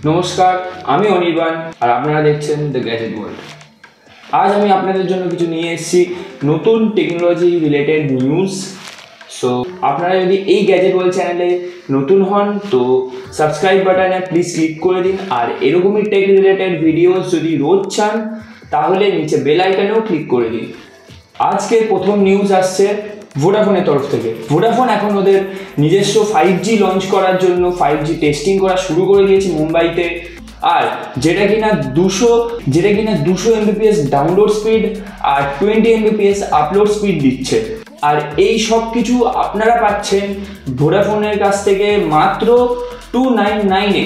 নমস্কার, আমি অনির্বাণ আর আপনারা দেখছেন দ্য গ্যাজেট ওয়ার্ল্ড। আজ আমি আপনাদের জন্য কিছু নিয়ে এসেছি নতুন টেকনোলজি রিলেটেড নিউজ। সো আপনারা যদি এই গ্যাজেট ওয়ার্ল্ড চ্যানেলে নতুন হন তো সাবস্ক্রাইব বাটনে প্লিজ ক্লিক করে দিন, আর এরকমই টেক রিলেটেড ভিডিওস যদি রোজ চান তাহলে নিচে বেল আইকনেও ক্লিক করে দিন। আজকে প্রথম নিউজ আসছে ভোডাফোনের তরফ থেকে। ভোডাফোন এখন ওদের নিজস্ব 5G লঞ্চ করার জন্য 5G টেস্টিং করা শুরু করে দিয়েছে মুম্বাইতে, আর যেটা কিনা 200 Mbps ডাউনলোড স্পিড আর 20 Mbps আপলোড স্পিড দিচ্ছে। আর এই সব কিছু আপনারা পাচ্ছেন ভোডাফোনের কাছ থেকে মাত্র 299-এ,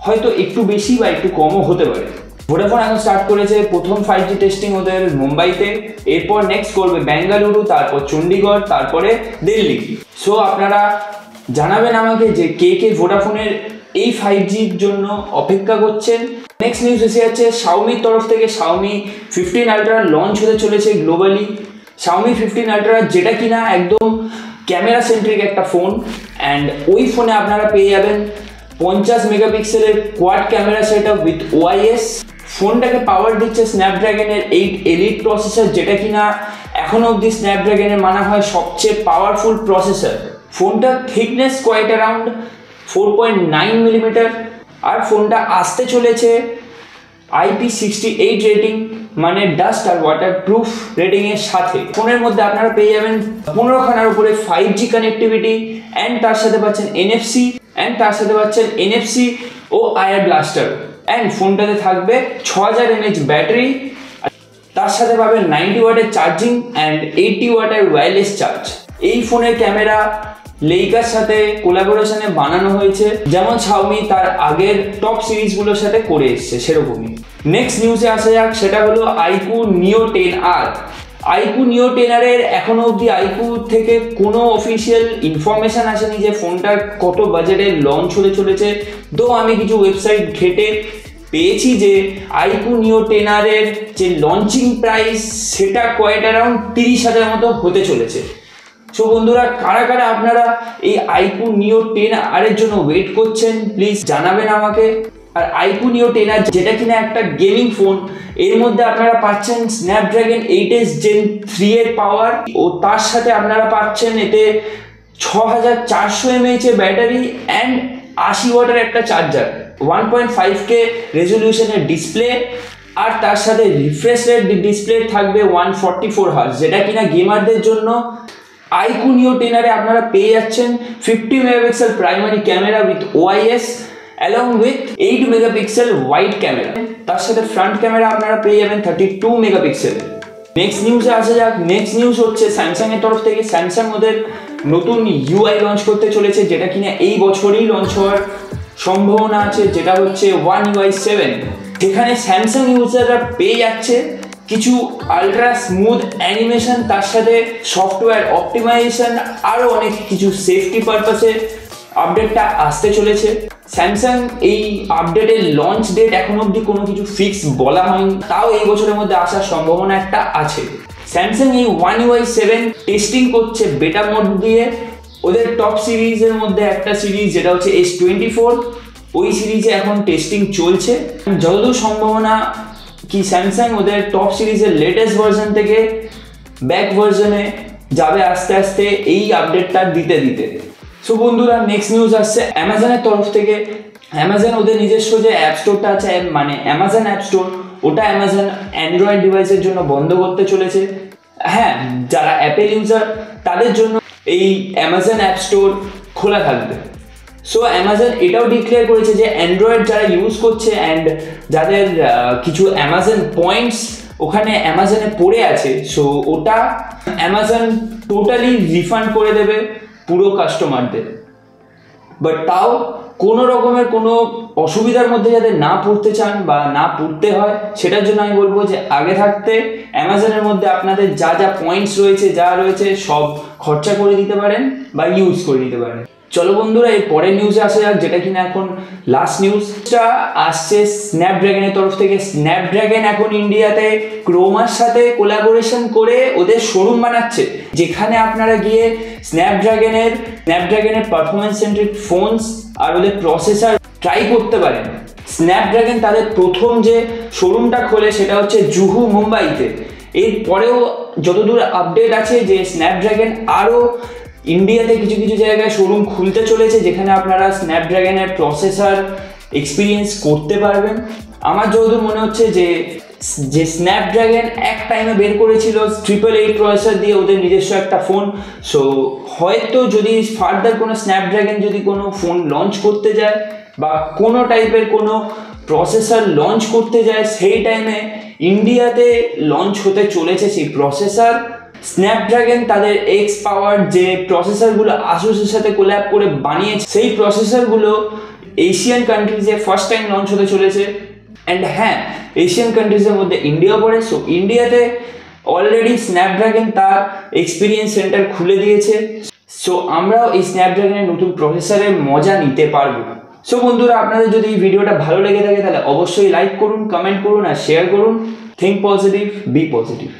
হয়তো একটু বেশি বা একটু কমও হতে পারে। ভোডাফোন এখন স্টার্ট করেছে প্রথম 5G টেস্টিং ওদের মুম্বাইতে, এরপর নেক্সট করবে বেঙ্গালুরু, তারপর চণ্ডীগড়, তারপরে দিল্লি। সো আপনারা জানাবেন আমাকে যে কে ভোডাফোনের এই 5Gর জন্য অপেক্ষা করছেন। নেক্সট নিউজ এসে যাচ্ছে শাওমির তরফ থেকে। শাওমি 15 আলট্রা লঞ্চ হতে চলেছে গ্লোবালি। শাওমি 15 আলট্রা যেটা কিনা একদম ক্যামেরা সেন্ট্রিক একটা ফোন, অ্যান্ড ওই ফোনে আপনারা পেয়ে যাবেন 50 মেগাপিক্সেলের quad camera setup with OIS। ফোনটাকে পাওয়ার দিচ্ছে স্ন্যাপড্রাগনের 8 এলিট প্রসেসর, যেটা কিনা এখনো অবধি স্ন্যাপড্রাগনের মানা হয় সবচেয়ে পাওয়ারফুল প্রসেসর। ফোনটার থিকনেস কোয়াইট অ্যারাউন্ড 4.9 মিলিমিটার, আর ফোনটা আসতে চলেছে IP68 রেটিং, মানে ডাস্ট আর ওয়াটার প্রুফ রেটিং এর সাথে। ফোনের মধ্যে আপনারা পেয়ে যাবেন 15খানার উপরে 5G কানেক্টিভিটি, অ্যান্ড তার সাথে পাচ্ছেন NFC ও আয়ার ব্লাস্টার, অ্যান্ড ফোনটাতে থাকবে 6000 mAh ব্যাটারি। তার সাথে পাবেন 90 ওয়াটের চার্জিং অ্যান্ড 80 ওয়াটের ওয়্যারলেস চার্জ। এই ফোনের ক্যামেরা লেইকার সাথে কোলাবোরেশনে বানানো হয়েছে, যেমন শাওমি তার আগের টপ সিরিজগুলোর সাথে করে এসছে সেরকমই। নেক্সট নিউজে আসা যাক, সেটা হলো iQOO Neo 10R। iQOO Neo 10R এর এখনো অবধি iQOO থেকে কোনো অফিসিয়াল ইনফরমেশন আসেনি যে ফোনটার কত বাজেটে লঞ্চ হতে চলেছে। তো আমি কিছু ওয়েবসাইট ঘেটে পেয়েছি যে iQOO Neo 10R এর যে লঞ্চিং প্রাইস সেটা কোয়াইট অ্যারাউন্ড 30,000 মতো হতে চলেছে। সো বন্ধুরা, কারা কারা আপনারা এই iQOO Neo 10R এর জন্য ওয়েট করছেন প্লিজ জানাবেন আমাকে। আর iQOO Neo 10R যেটা কিনা একটা গেমিং ফোন, এর মধ্যে আপনারা পাচ্ছেন স্ন্যাপড্রাগন 8s Gen 3 এর পাওয়ার, ও তার সাথে আপনারা পাচ্ছেন এতে 6400 mAh এর ব্যাটারি অ্যান্ড 80 ওয়াটের একটা চার্জার, 1.5K রেজলিউশনের ডিসপ্লে, আর তার সাথে রিফ্রেশ রেট ডিসপ্লে থাকবে 144 Hz, যেটা কিনা গেমারদের জন্য। iQOO Neo 10R এ আপনারা পেয়ে যাচ্ছেন 50 megapixel primary camera with OIS along with 8 megapixel wide camera. তার সাথে ফ্রন্ট ক্যামেরা আপনারা পেয়ে যাবেন 32 মেগাপিক্সেল। নেক্সট নিউজে আসা যাক। নেক্সট নিউজ হচ্ছে স্যামসাং এর তরফ থেকে। স্যামসাং ওদের নতুন UI লঞ্চ করতে চলেছে, যেটা কিনা এই বছরই লঞ্চ হওয়ার সম্ভাবনা আছে, যেটা হচ্ছে One UI 7। যেখানে স্যামসাং ইউজাররা পেয়ে যাচ্ছে কিছু আলট্রা স্মুথ অ্যানিমেশন, তার সাথে সফটওয়্যার অপটিমাইজেশন, আরও অনেক কিছু সেফটি পারপাসে আপডেটটা আসতে চলেছে। স্যামসাং এই আপডেটের লঞ্চ ডেট এখন অবধি কোনো কিছু ফিক্স বলা হয়নি, তাও এই বছরের মধ্যে আসার সম্ভাবনা একটা আছে। স্যামসাং এই One UI 7 টেস্টিং করছে বেটা মোড দিয়ে। ওদের টপ সিরিজের মধ্যে একটা সিরিজ যেটা হচ্ছে S24, ওই সিরিজে এখন টেস্টিং চলছে। যতদূর সম্ভাবনা কি স্যামসাং ওদের টপ সিরিজের লেটেস্ট ভার্সন থেকে ব্যাক ভার্সনে যাবে আস্তে আস্তে এই আপডেটটা দিতে। সো বন্ধুরা, নেক্সট নিউজ আসছে অ্যামাজনের তরফ থেকে। অ্যামাজন ওদের নিজস্ব যে অ্যাপ স্টোরটা আছে, মানে অ্যামাজন অ্যাপ স্টোর, ওটা অ্যামাজন অ্যান্ড্রয়েড ডিভাইসের জন্য বন্ধ করতে চলেছে। হ্যাঁ, যারা অ্যাপেল ইউজার তাদের জন্য এই অ্যামাজন অ্যাপ স্টোর খোলা থাকবে। সো অ্যামাজন এটাও ডিক্লেয়ার করেছে যে অ্যান্ড্রয়েড যারা ইউজ করছে অ্যান্ড যাদের কিছু অ্যামাজন পয়েন্টস ওখানে অ্যামাজনে পড়ে আছে, সো ওটা অ্যামাজন টোটালি রিফান্ড করে দেবে পুরো কাস্টমারদের। বাট তাও কোনো রকমের কোনো অসুবিধার মধ্যে যাতে না পড়তে চান বা না পড়তে হয়, সেটার জন্য আমি বলবো যে আগে থাকতে অ্যামাজনের মধ্যে আপনাদের যা পয়েন্টস রয়েছে সব খরচা করে দিতে পারেন বা ইউজ করে দিতে পারেন। চলো বন্ধুরা, এই পরের নিউজে আসা যাক, যেটা কিনা এখন লাস্ট নিউজটা আসছে স্ন্যাপড্রাগনের তরফ থেকে। স্ন্যাপড্রাগন এখন ইন্ডিয়াতে ক্রোমার সাথে কোলাবোরেশন করে ওদের শোরুম বানাচ্ছে, যেখানে আপনারা গিয়ে স্ন্যাপড্রাগনের পারফরমেন্স সেন্ট্রিক ফোনস আর ওদের প্রসেসর ট্রাই করতে পারেন। স্ন্যাপড্রাগন তাদের প্রথম যে শোরুমটা খোলে সেটা হচ্ছে জুহু, মুম্বাইতে। এরপরেও যতদূর আপডেট আছে যে স্ন্যাপড্রাগন আরও ইন্ডিয়াতে কিছু কিছু জায়গায় শোরুম খুলতে চলেছে, যেখানে আপনারা স্ন্যাপড্রাগনের প্রসেসর এক্সপিরিয়েন্স করতে পারবেন। আমার যতদূর মনে হচ্ছে যে স্ন্যাপড্রাগন এক টাইমে বের করেছিল 888 প্রসেসর দিয়ে ওদের নিজস্ব একটা ফোন। সো হয়তো যদি ফার্দার কোনো স্ন্যাপড্রাগন যদি কোনো ফোন লঞ্চ করতে যায় বা কোনো টাইপের কোনো প্রসেসর লঞ্চ করতে যায়, সেই টাইমে ইন্ডিয়াতে লঞ্চ হতে চলেছে সেই প্রসেসর। স্ন্যাপড্রাগন তাদের এক্স পাওয়ার যে প্রসেসরগুলো আসুসের সাথে কোল্যাব করে বানিয়েছে, সেই প্রসেসরগুলো এশিয়ান কান্ট্রিজে ফার্স্ট টাইম লঞ্চ হতে চলেছে। অ্যান্ড হ্যাঁ, এশিয়ান কান্ট্রিজের মধ্যে ইন্ডিয়া পড়ে। সো ইন্ডিয়াতে অলরেডি স্ন্যাপড্রাগন তার এক্সপিরিয়েন্স সেন্টার খুলে দিয়েছে। সো আমরাও এই স্ন্যাপড্রাগনের নতুন প্রসেসরের মজা নিতে পারবো। সো বন্ধুরা, আপনাদের যদি এই ভিডিওটা ভালো লেগে থাকে তাহলে অবশ্যই লাইক করুন, কমেন্ট করুন আর শেয়ার করুন। Think positive, be positive.